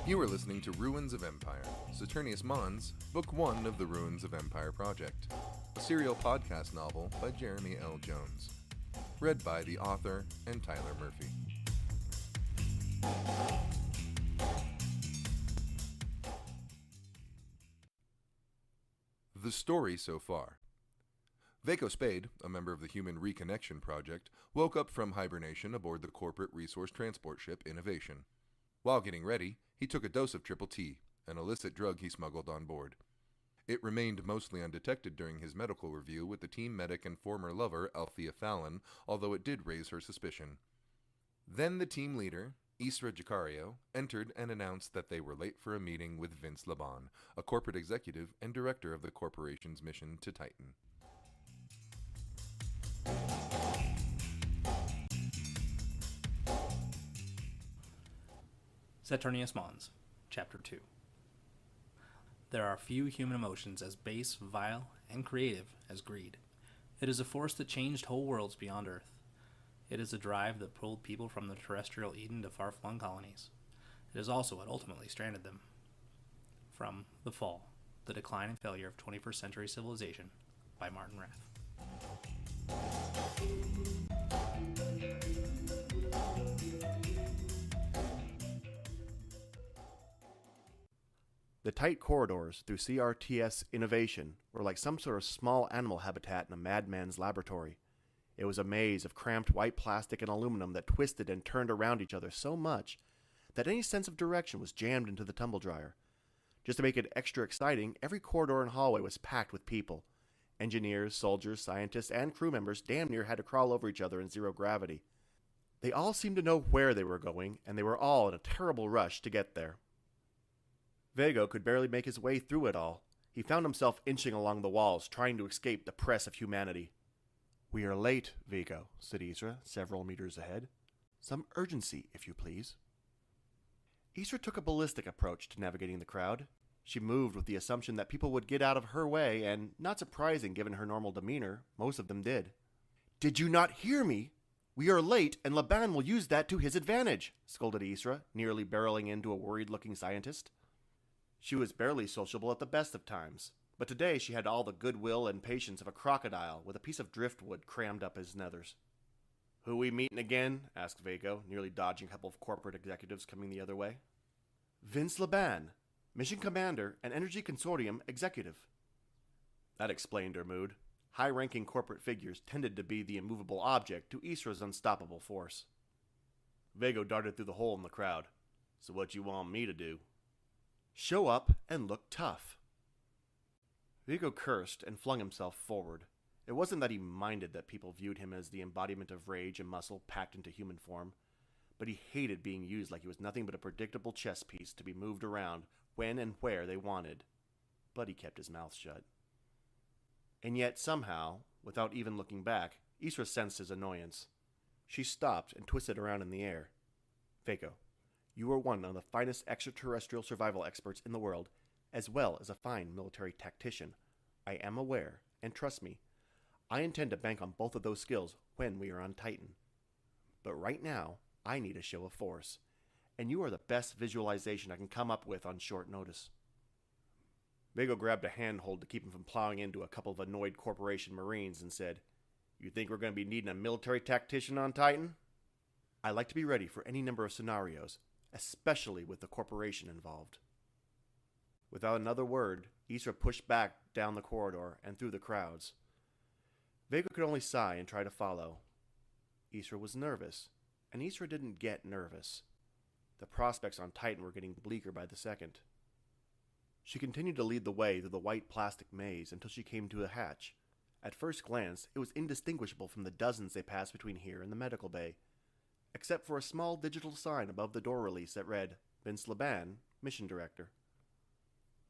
You are listening to Ruins of Empire, Saturnius Mons, Book 1 of the Ruins of Empire Project, a serial podcast novel by Jeremy L. Jones. Read by the author and Tyler Murphy. The story so far. Viekko Spade, a member of the Human Reconnection Project, woke up from hibernation aboard the corporate resource transport ship Innovation. While getting ready, he took a dose of Triple T, an illicit drug he smuggled on board. It remained mostly undetected during his medical review with the team medic and former lover, Althea Fallon, although it did raise her suspicion. Then the team leader, Isra Jacario, entered and announced that they were late for a meeting with Vince Laban, a corporate executive and director of the corporation's mission to Titan. Saturnius Mons, Chapter 2. There are few human emotions as base, vile, and creative as greed. It is a force that changed whole worlds beyond Earth. It is a drive that pulled people from the terrestrial Eden to far-flung colonies. It is also what ultimately stranded them. From The Fall, The Decline and Failure of 21st Century Civilization, by Martin Rath. The tight corridors through CRTS Innovation were like some sort of small animal habitat in a madman's laboratory. It was a maze of cramped white plastic and aluminum that twisted and turned around each other so much that any sense of direction was jammed into the tumble dryer. Just to make it extra exciting, every corridor and hallway was packed with people. Engineers, soldiers, scientists, and crew members damn near had to crawl over each other in zero gravity. They all seemed to know where they were going, and they were all in a terrible rush to get there. Viekko could barely make his way through it all. He found himself inching along the walls, trying to escape the press of humanity. "We are late, Viekko," said Isra, several meters ahead. "Some urgency, if you please." Isra took a ballistic approach to navigating the crowd. She moved with the assumption that people would get out of her way, and, not surprising given her normal demeanor, most of them did. "Did you not hear me? We are late, and Laban will use that to his advantage," scolded Isra, nearly barreling into a worried-looking scientist. She was barely sociable at the best of times, but today she had all the goodwill and patience of a crocodile with a piece of driftwood crammed up his nethers. "Who we meeting again?" asked Viekko, nearly dodging a couple of corporate executives coming the other way. "Vince Laban, Mission Commander and Energy Consortium Executive." That explained her mood. High-ranking corporate figures tended to be the immovable object to Isra's unstoppable force. Viekko darted through the hole in the crowd. "So what you want me to do?" "Show up and look tough." Viekko cursed and flung himself forward. It wasn't that he minded that people viewed him as the embodiment of rage and muscle packed into human form, but he hated being used like he was nothing but a predictable chess piece to be moved around when and where they wanted. But he kept his mouth shut. And yet, somehow, without even looking back, Isra sensed his annoyance. She stopped and twisted around in the air. "Viekko, you are one of the finest extraterrestrial survival experts in the world, as well as a fine military tactician. I am aware, and trust me, I intend to bank on both of those skills when we are on Titan. But right now, I need a show of force, and you are the best visualization I can come up with on short notice." Viekko grabbed a handhold to keep him from plowing into a couple of annoyed corporation marines and said, "You think we're going to be needing a military tactician on Titan?" "I like to be ready for any number of scenarios, especially with the corporation involved." Without another word, Isra pushed back down the corridor and through the crowds. Viekko could only sigh and try to follow. Isra was nervous, and Isra didn't get nervous. The prospects on Titan were getting bleaker by the second. She continued to lead the way through the white plastic maze until she came to a hatch. At first glance, it was indistinguishable from the dozens they passed between here and the medical bay, except for a small digital sign above the door release that read, "Vince Laban, Mission Director."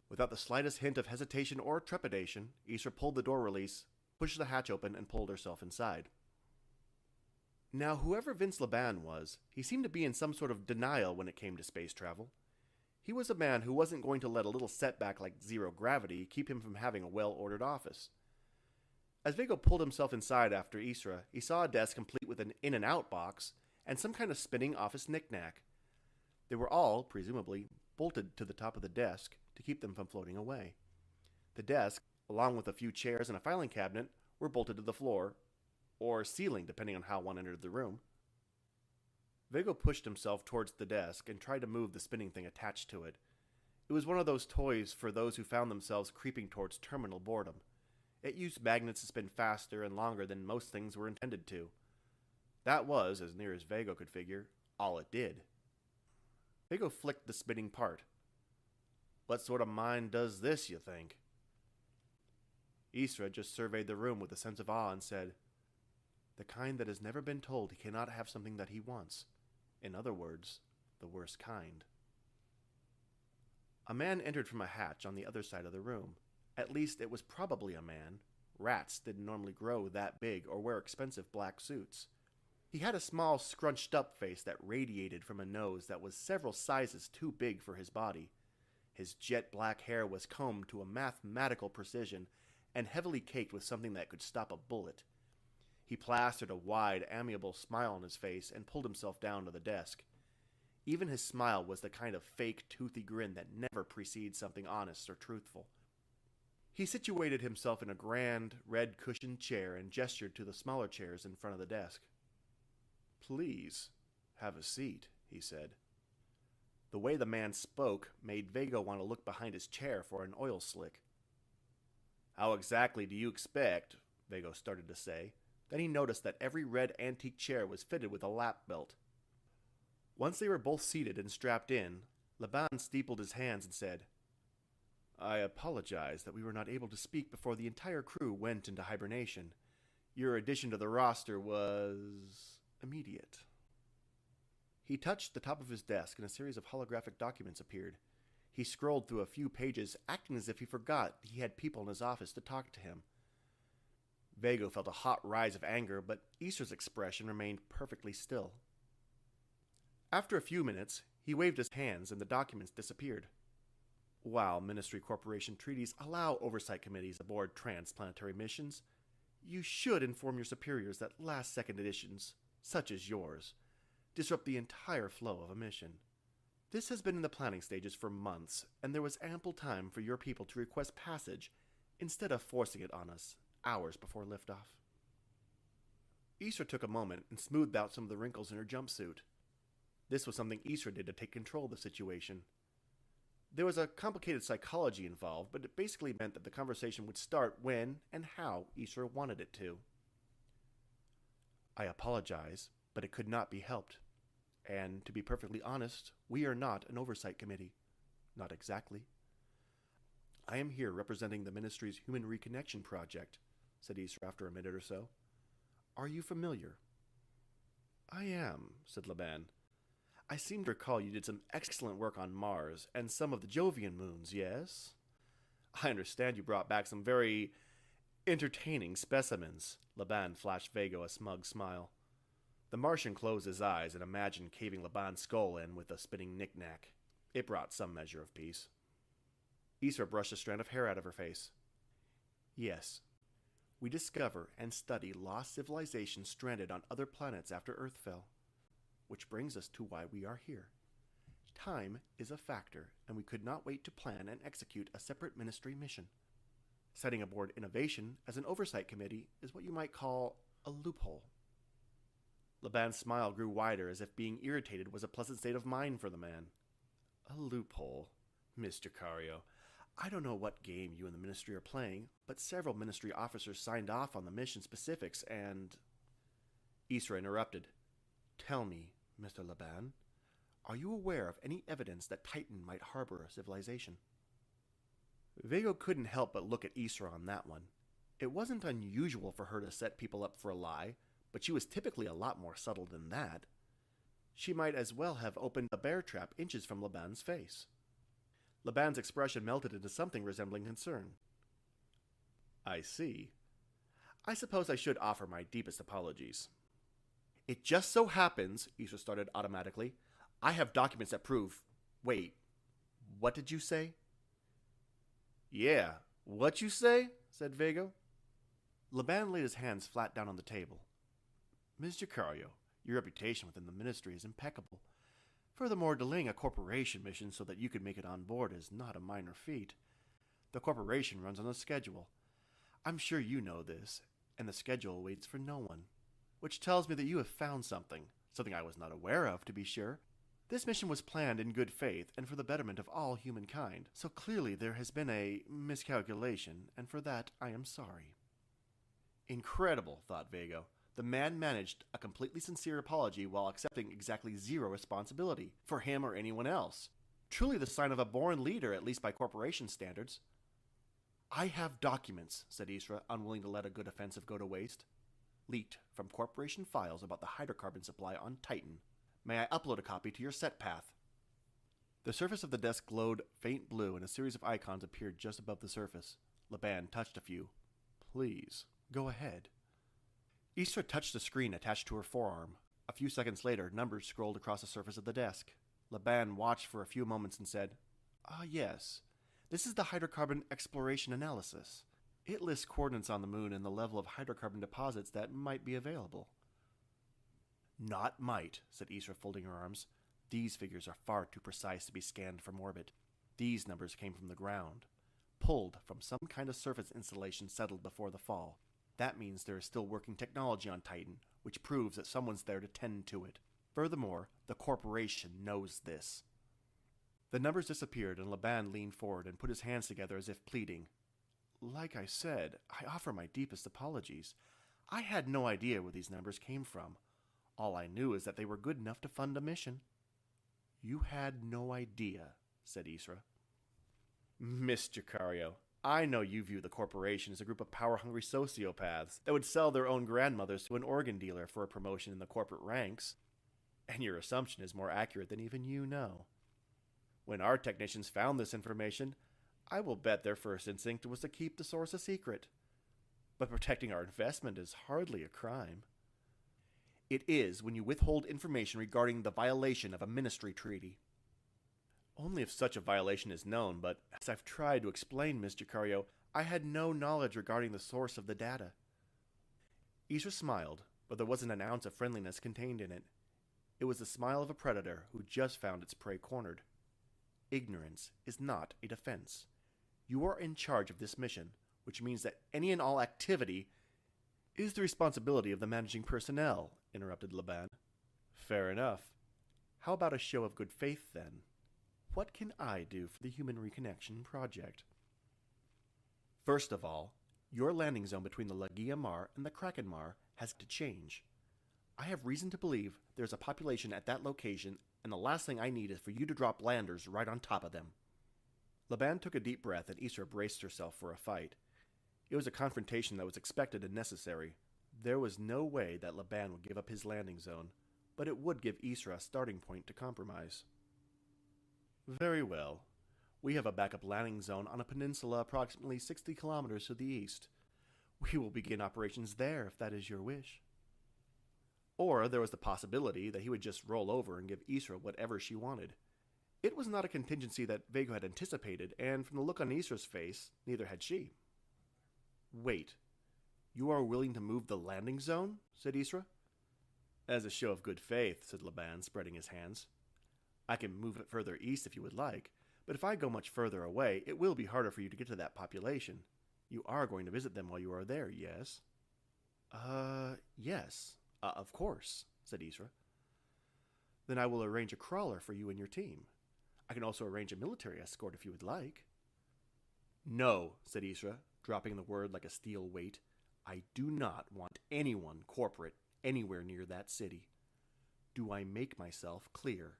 Without the slightest hint of hesitation or trepidation, Isra pulled the door release, pushed the hatch open, and pulled herself inside. Now, whoever Vince Laban was, he seemed to be in some sort of denial when it came to space travel. He was a man who wasn't going to let a little setback like zero gravity keep him from having a well-ordered office. As Viekko pulled himself inside after Isra, he saw a desk complete with an in-and-out box and some kind of spinning office knick-knack. They were all, presumably, bolted to the top of the desk to keep them from floating away. The desk, along with a few chairs and a filing cabinet, were bolted to the floor, or ceiling depending on how one entered the room. Viekko pushed himself towards the desk and tried to move the spinning thing attached to it. It was one of those toys for those who found themselves creeping towards terminal boredom. It used magnets to spin faster and longer than most things were intended to. That was, as near as Viekko could figure, all it did. Viekko flicked the spinning part. What sort of mind does this, you think? Isra just surveyed the room with a sense of awe and said, "The kind that has never been told he cannot have something that he wants. In other words, the worst kind." A man entered from a hatch on the other side of the room. At least it was probably a man. Rats didn't normally grow that big or wear expensive black suits. He had a small, scrunched-up face that radiated from a nose that was several sizes too big for his body. His jet-black hair was combed to a mathematical precision and heavily caked with something that could stop a bullet. He plastered a wide, amiable smile on his face and pulled himself down to the desk. Even his smile was the kind of fake, toothy grin that never precedes something honest or truthful. He situated himself in a grand, red-cushioned chair and gestured to the smaller chairs in front of the desk. "Please, have a seat," he said. The way the man spoke made Viekko want to look behind his chair for an oil slick. "How exactly do you expect?" Viekko started to say. Then he noticed that every red antique chair was fitted with a lap belt. Once they were both seated and strapped in, Laban steepled his hands and said, "I apologize that we were not able to speak before the entire crew went into hibernation. Your addition to the roster was immediate." He touched the top of his desk and a series of holographic documents appeared. He scrolled through a few pages, acting as if he forgot he had people in his office to talk to him. Viekko felt a hot rise of anger, but Isra's expression remained perfectly still. After a few minutes, he waved his hands and the documents disappeared. While Ministry Corporation treaties allow oversight committees aboard transplanetary missions, you should inform your superiors that last-second additions, such as yours, disrupt the entire flow of a mission. This has been in the planning stages for months, and there was ample time for your people to request passage instead of forcing it on us hours before liftoff. Isra took a moment and smoothed out some of the wrinkles in her jumpsuit. This was something Isra did to take control of the situation. There was a complicated psychology involved, but it basically meant that the conversation would start when and how Isra wanted it to. "I apologize, but it could not be helped. And, to be perfectly honest, we are not an oversight committee. Not exactly. I am here representing the Ministry's Human Reconnection Project," said Isra after a minute or so. "Are you familiar?" "I am," said Laban. "I seem to recall you did some excellent work on Mars and some of the Jovian moons, yes? I understand you brought back some very entertaining specimens." Laban flashed Viekko a smug smile. The Martian closed his eyes and imagined caving Laban's skull in with a spinning knick-knack. It brought some measure of peace. Isra brushed a strand of hair out of her face. "Yes. We discover and study lost civilizations stranded on other planets after Earth fell. Which brings us to why we are here. Time is a factor, and we could not wait to plan and execute a separate ministry mission. Setting aboard innovation as an oversight committee is what you might call a loophole." Laban's smile grew wider, as if being irritated was a pleasant state of mind for the man. "A loophole, Mr. Cario. I don't know what game you and the Ministry are playing, but several Ministry officers signed off on the mission specifics and—" Isra interrupted. "Tell me, Mr. Laban, are you aware of any evidence that Titan might harbor a civilization?" Viekko couldn't help but look at Isra on that one. It wasn't unusual for her to set people up for a lie, but she was typically a lot more subtle than that. She might as well have opened a bear trap inches from Laban's face. Laban's expression melted into something resembling concern. "I see. I suppose I should offer my deepest apologies." "It just so happens," Isra started automatically, "I have documents that prove—" "Wait, what did you say?" "Yeah, what you say?" said Viekko. Laban laid his hands flat down on the table. "Mr. Cario, your reputation within the Ministry is impeccable. Furthermore, delaying a corporation mission so that you could make it on board is not a minor feat. The corporation runs on a schedule. I'm sure you know this, and the schedule waits for no one. Which tells me that you have found something I was not aware of, to be sure. This mission was planned in good faith and for the betterment of all humankind, so clearly there has been a miscalculation, and for that I am sorry. Incredible, thought Viekko. The man managed a completely sincere apology while accepting exactly zero responsibility for him or anyone else. Truly the sign of a born leader, at least by corporation standards. I have documents, said Isra, unwilling to let a good offensive go to waste. Leaked from corporation files about the hydrocarbon supply on Titan. May I upload a copy to your set path? The surface of the desk glowed faint blue and a series of icons appeared just above the surface. Laban touched a few. Please, go ahead. Isra touched the screen attached to her forearm. A few seconds later, numbers scrolled across the surface of the desk. Laban watched for a few moments and said, yes. This is the hydrocarbon exploration analysis. It lists coordinates on the moon and the level of hydrocarbon deposits that might be available. Not might, said Isra, folding her arms. These figures are far too precise to be scanned from orbit. These numbers came from the ground, pulled from some kind of surface installation settled before the fall. That means there is still working technology on Titan, which proves that someone's there to tend to it. Furthermore, the corporation knows this. The numbers disappeared, and Laban leaned forward and put his hands together as if pleading. Like I said, I offer my deepest apologies. I had no idea where these numbers came from. All I knew is that they were good enough to fund a mission. You had no idea, said Isra. Miss Jacario, I know you view the corporation as a group of power-hungry sociopaths that would sell their own grandmothers to an organ dealer for a promotion in the corporate ranks. And your assumption is more accurate than even you know. When our technicians found this information, I will bet their first instinct was to keep the source a secret. But protecting our investment is hardly a crime. It is when you withhold information regarding the violation of a ministry treaty. Only if such a violation is known, but as I've tried to explain, Ms. Jacario, I had no knowledge regarding the source of the data. Isra smiled, but there wasn't an ounce of friendliness contained in it. It was the smile of a predator who just found its prey cornered. Ignorance is not a defense. You are in charge of this mission, which means that any and all activity is the responsibility of the managing personnel, interrupted Laban. Fair enough. How about a show of good faith, then? What can I do for the Human Reconnection Project? First of all, your landing zone between the Lagia Mar and the Kraken Mar has to change. I have reason to believe there's a population at that location, and the last thing I need is for you to drop landers right on top of them. Laban took a deep breath, and Isra braced herself for a fight. It was a confrontation that was expected and necessary. There was no way that Laban would give up his landing zone, but it would give Isra a starting point to compromise. Very well. We have a backup landing zone on a peninsula approximately 60 kilometers to the east. We will begin operations there if that is your wish. Or there was the possibility that he would just roll over and give Isra whatever she wanted. It was not a contingency that Viekko had anticipated, and from the look on Isra's face, neither had she. Wait, you are willing to move the landing zone? Said Isra. As a show of good faith, said Laban, spreading his hands. I can move it further east if you would like, but if I go much further away, it will be harder for you to get to that population. You are going to visit them while you are there, yes? Yes. Of course, said Isra. Then I will arrange a crawler for you and your team. I can also arrange a military escort if you would like. No, said Isra, dropping the word like a steel weight. I do not want anyone corporate anywhere near that city. Do I make myself clear?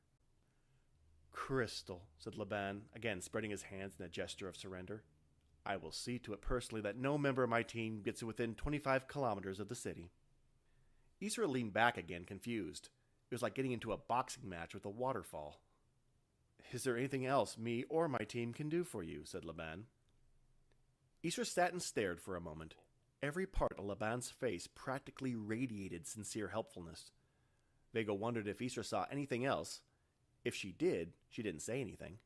Crystal, said Laban, again spreading his hands in a gesture of surrender. I will see to it personally that no member of my team gets within 25 kilometers of the city. Isra leaned back again, confused. It was like getting into a boxing match with a waterfall. Is there anything else me or my team can do for you? Said Laban. Isra sat and stared for a moment. Every part of Laban's face practically radiated sincere helpfulness. Viekko wondered if Isra saw anything else. If she did, she didn't say anything.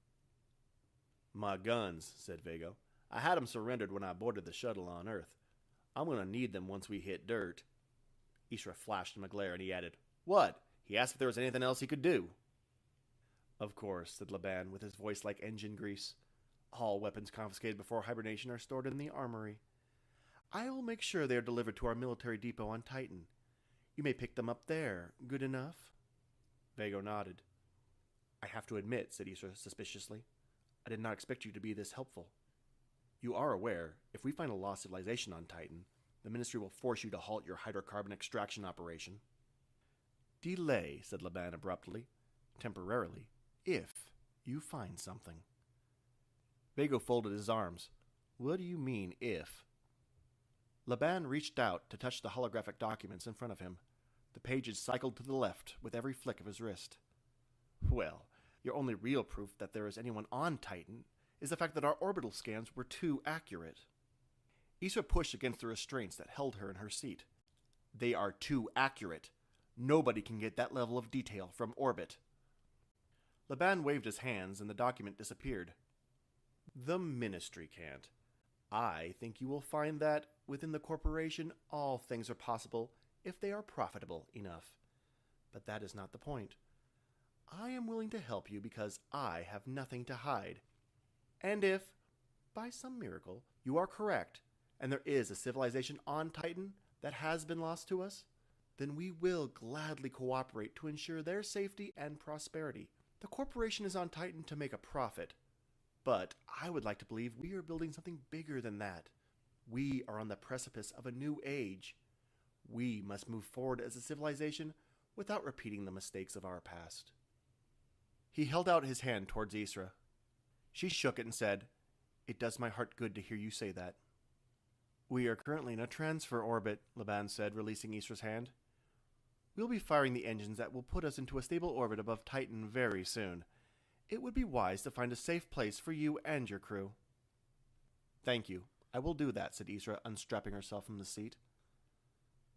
My guns, said Viekko. I had them surrendered when I boarded the shuttle on Earth. I'm going to need them once we hit dirt. Isra flashed him a glare and he added, What? He asked if there was anything else he could do. Of course, said Laban, with his voice like engine grease. All weapons confiscated before hibernation are stored in the armory. I will make sure they are delivered to our military depot on Titan. You may pick them up there. Good enough? Vago nodded. I have to admit, said Isra suspiciously, I did not expect you to be this helpful. You are aware, if we find a lost civilization on Titan, the Ministry will force you to halt your hydrocarbon extraction operation. Delay, said Laban abruptly, temporarily, if you find something. Vago folded his arms. What do you mean, if? Laban reached out to touch the holographic documents in front of him. The pages cycled to the left with every flick of his wrist. Well, your only real proof that there is anyone on Titan is the fact that our orbital scans were too accurate. Isra pushed against the restraints that held her in her seat. They are too accurate. Nobody can get that level of detail from orbit. Laban waved his hands and the document disappeared. The Ministry can't. I think you will find that, within the corporation, all things are possible if they are profitable enough. But that is not the point. I am willing to help you because I have nothing to hide. And if, by some miracle, you are correct, and there is a civilization on Titan that has been lost to us, then we will gladly cooperate to ensure their safety and prosperity. The corporation is on Titan to make a profit, but I would like to believe we are building something bigger than that. We are on the precipice of a new age. We must move forward as a civilization without repeating the mistakes of our past. He held out his hand towards Isra. She shook it and said, It does my heart good to hear you say that. We are currently in a transfer orbit, Laban said, releasing Isra's hand. We'll be firing the engines that will put us into a stable orbit above Titan very soon. It would be wise to find a safe place for you and your crew. Thank you. I will do that, said Isra, unstrapping herself from the seat.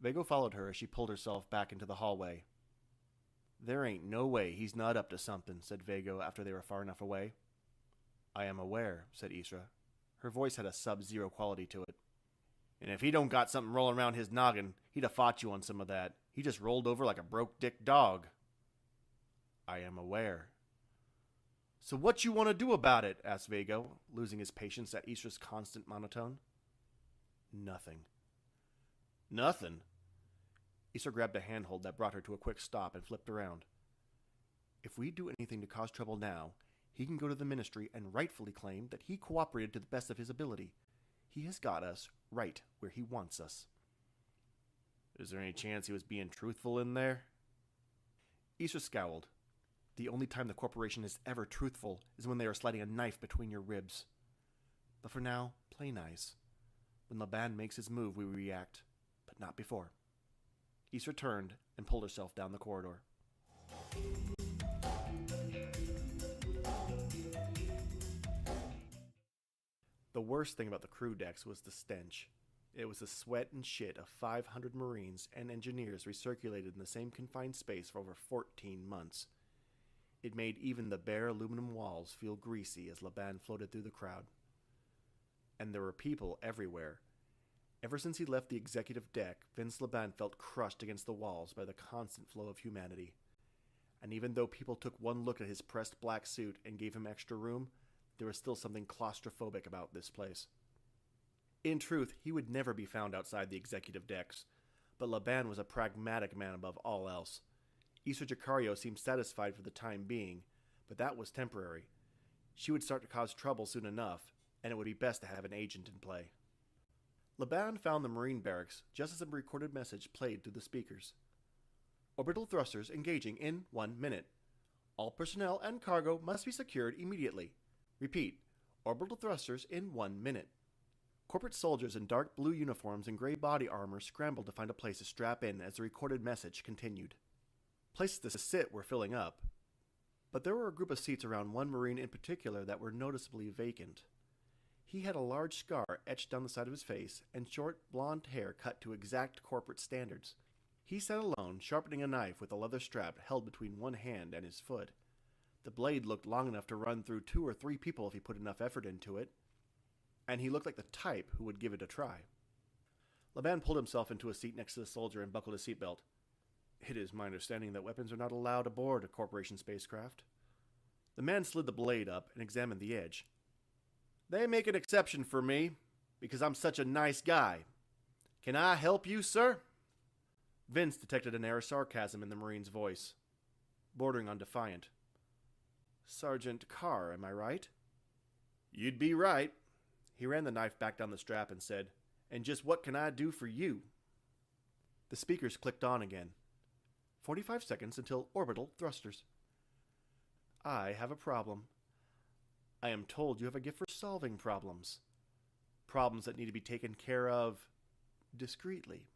Vago followed her as she pulled herself back into the hallway. There ain't no way he's not up to something, said Vago after they were far enough away. I am aware, said Isra. Her voice had a sub-zero quality to it. And if he don't got something rolling around his noggin, he'd have fought you on some of that. He just rolled over like a broke-dick dog. I am aware. So what you want to do about it? Asked Vago, losing his patience at Isra's constant monotone. Nothing. Nothing? Isra grabbed a handhold that brought her to a quick stop and flipped around. If we do anything to cause trouble now, he can go to the Ministry and rightfully claim that he cooperated to the best of his ability. He has got us right where he wants us. Is there any chance he was being truthful in there? Isra scowled. The only time the corporation is ever truthful is when they are sliding a knife between your ribs. But for now, play nice. When Laban makes his move, we react, but not before. Isra turned and pulled herself down the corridor. The worst thing about the crew decks was the stench. It was the sweat and shit of 500 Marines and engineers recirculated in the same confined space for over 14 months. It made even the bare aluminum walls feel greasy as Laban floated through the crowd. And there were people everywhere. Ever since he left the executive deck, Vince Laban felt crushed against the walls by the constant flow of humanity. And even though people took one look at his pressed black suit and gave him extra room, there was still something claustrophobic about this place. In truth, he would never be found outside the executive decks, but Laban was a pragmatic man above all else. Isra Jacario seemed satisfied for the time being, but that was temporary. She would start to cause trouble soon enough, and it would be best to have an agent in play. Laban found the Marine barracks just as a recorded message played through the speakers. Orbital thrusters engaging in 1 minute. All personnel and cargo must be secured immediately. Repeat, orbital thrusters in 1 minute. Corporate soldiers in dark blue uniforms and gray body armor scrambled to find a place to strap in as the recorded message continued. Places to sit were filling up, but there were a group of seats around one Marine in particular that were noticeably vacant. He had a large scar etched down the side of his face and short blonde hair cut to exact corporate standards. He sat alone, sharpening a knife with a leather strap held between one hand and his foot. The blade looked long enough to run through 2 or 3 people if he put enough effort into it, and he looked like the type who would give it a try. Laban pulled himself into a seat next to the soldier and buckled his seatbelt. It is my understanding that weapons are not allowed aboard a corporation spacecraft. The man slid the blade up and examined the edge. They make an exception for me, because I'm such a nice guy. Can I help you, sir? Vince detected an air of sarcasm in the Marine's voice, bordering on defiant. Sergeant Carr, am I right? You'd be right. He ran the knife back down the strap and said, And just what can I do for you? The speakers clicked on again. 45 seconds until orbital thrusters. I have a problem. I am told you have a gift for solving problems. Problems that need to be taken care of discreetly.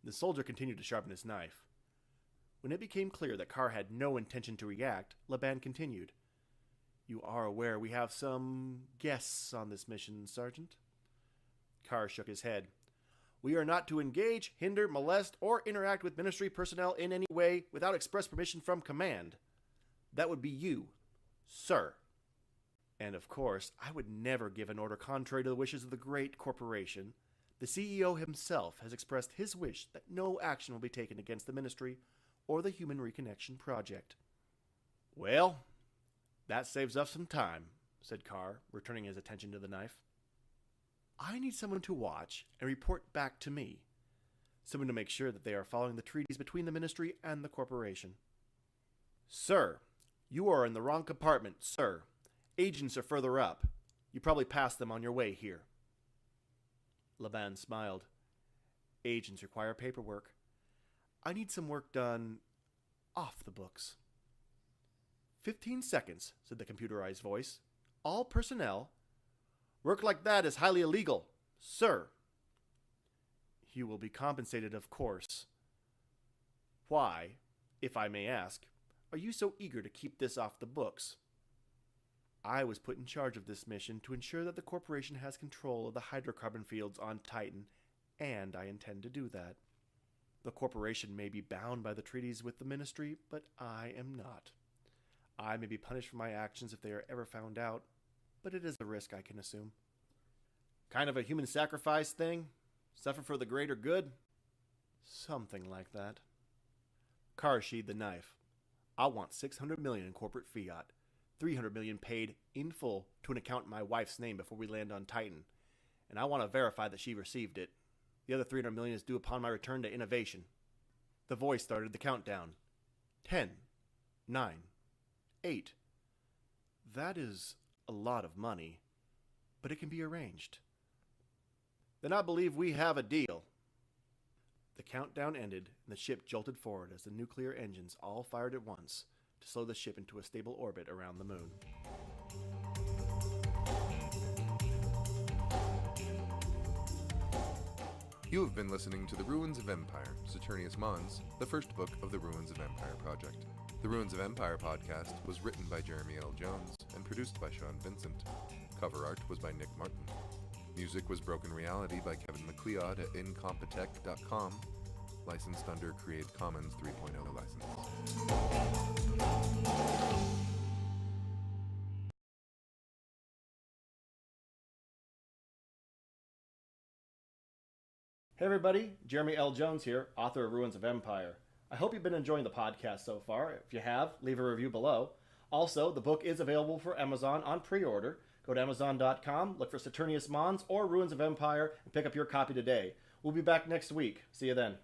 The soldier continued to sharpen his knife. When it became clear that Carr had no intention to react, Laban continued. You are aware we have some guests on this mission, Sergeant? Carr shook his head. We are not to engage, hinder, molest, or interact with ministry personnel in any way without express permission from command. That would be you, sir. And of course, I would never give an order contrary to the wishes of the great corporation. The CEO himself has expressed his wish that no action will be taken against the ministry or the Human Reconnection Project. Well, that saves us some time, said Carr, returning his attention to the knife. I need someone to watch and report back to me. Someone to make sure that they are following the treaties between the ministry and the corporation. Sir, you are in the wrong compartment, sir. Agents are further up. You probably passed them on your way here. Laban smiled. Agents require paperwork. I need some work done off the books. 15 seconds, said the computerized voice. All personnel. Work like that is highly illegal, sir. You will be compensated, of course. Why, if I may ask, are you so eager to keep this off the books? I was put in charge of this mission to ensure that the corporation has control of the hydrocarbon fields on Titan, and I intend to do that. The corporation may be bound by the treaties with the ministry, but I am not. I may be punished for my actions if they are ever found out, but it is a risk I can assume. Kind of a human sacrifice thing? Suffer for the greater good? Something like that. Carr sheathed the knife. I want $600 million in corporate fiat. $300 million paid in full to an account in my wife's name before we land on Titan, and I want to verify that she received it. The other $300 million is due upon my return to Innovation. The voice started the countdown. 10, 9, 8. That is a lot of money, but it can be arranged. Then I believe we have a deal. The countdown ended, and the ship jolted forward as the nuclear engines all fired at once to slow the ship into a stable orbit around the moon. You have been listening to The Ruins of Empire, Saturnius Mons, the first book of the Ruins of Empire project. The Ruins of Empire podcast was written by Jeremy L. Jones and produced by Sean Vincent. Cover art was by Nick Martin. Music was Broken Reality by Kevin MacLeod at incompetech.com, licensed under Creative Commons 3.0 license. Hey everybody, Jeremy L. Jones here, author of Ruins of Empire. I hope you've been enjoying the podcast so far. If you have, leave a review below. Also, the book is available for Amazon on pre-order. Go to Amazon.com, look for Saturnius Mons or Ruins of Empire, and pick up your copy today. We'll be back next week. See you then.